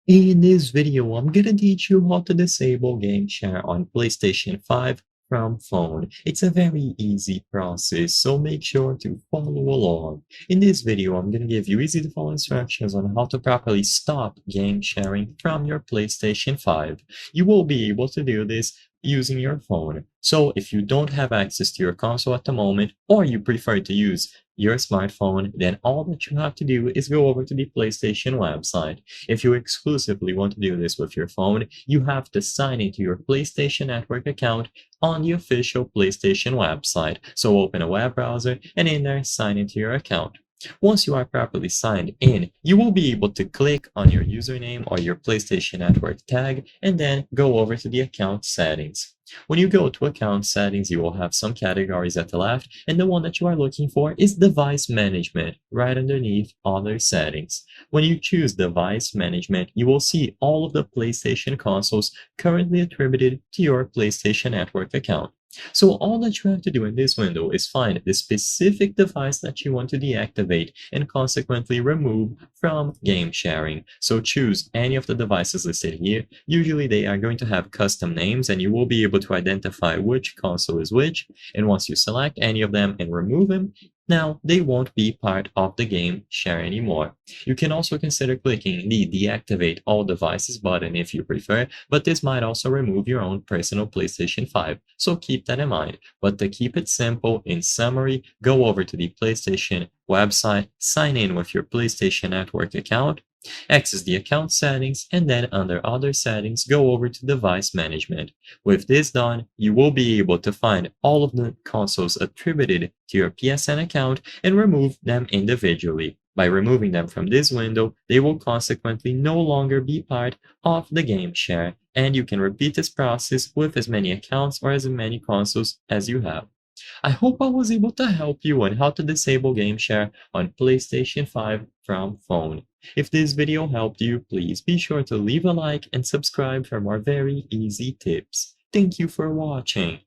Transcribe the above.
In this video, I'm gonna teach you how to disable game share on PlayStation 5 from phone. It's a very easy process, so make sure to follow along. In this video, I'm gonna give you easy to follow instructions on how to properly stop game sharing from your PlayStation 5. You will be able to do this using your phone. So if you don't have access to your console at the moment, or you prefer to use your smartphone, then all that you have to do is go over to the PlayStation website. If you exclusively want to do this with your phone, you have to sign into your PlayStation Network account on the official PlayStation website. So open a web browser and in there sign into your account. Once you are properly signed in, you will be able to click on your username or your PlayStation Network tag and then go over to the account settings. When you go to account settings, you will have some categories at the left, and the one that you are looking for is device management right underneath other settings. When you choose device management, you will see all of the PlayStation consoles currently attributed to your PlayStation Network account. So all that you have to do in this window is find the specific device that you want to deactivate and consequently remove from game sharing. So choose any of the devices listed here. Usually they are going to have custom names and you will be able to identify which console is which. And once you select any of them and remove them, now they won't be part of the game share anymore. You can also consider clicking the deactivate all devices button if you prefer, but this might also remove your own personal PlayStation 5, so keep that in mind. But to keep it simple, in summary, go over to the PlayStation website, sign in with your PlayStation Network account, access the account settings, and then under other settings, go over to device management. With this done, you will be able to find all of the consoles attributed to your PSN account and remove them individually. By removing them from this window, they will consequently no longer be part of the game share, and you can repeat this process with as many accounts or as many consoles as you have. I hope I was able to help you on how to disable game share on PlayStation 5 from phone. If this video helped you, please be sure to leave a like and subscribe for more very easy tips. Thank you for watching.